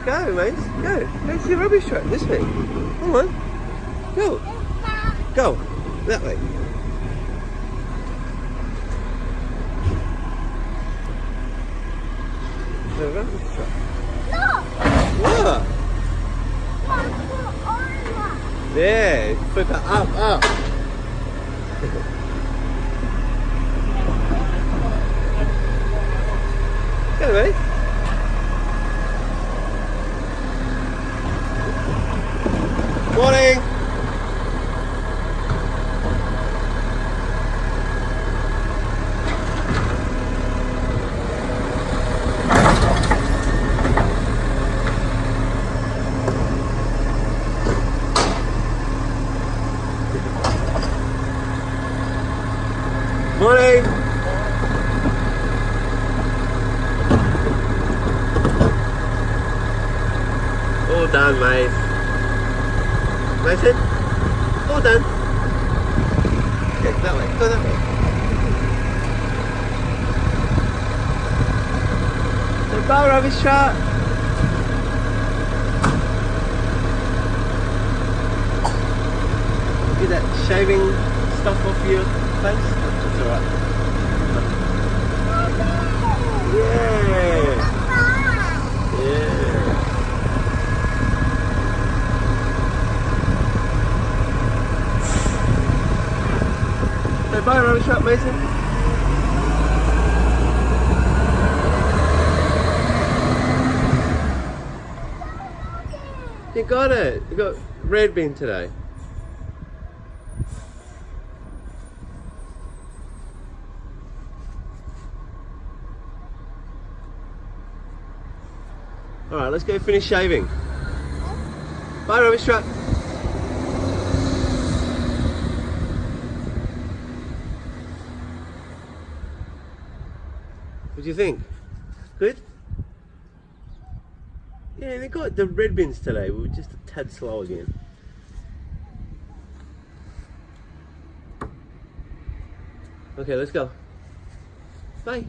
Go, mate. Go. Go to the rubbish truck. This way. Come on. Go. Go. That way. The rubbish truck. What? There. Flip it up. Go, mate. Morning. Morning. All done, mate. Mason? All done. Okay, that way. Go that way. The bar rubbish truck. Get that shaving stuff off your face. That's alright. Yeah. Yeah. So bye rubbish truck, Mason. You got it. You got red bin today. Alright, let's go finish shaving. Bye rubbish truck. What do you think? Good? Yeah, they got the red bins today. We were just a tad slow again. Okay, let's go. Bye.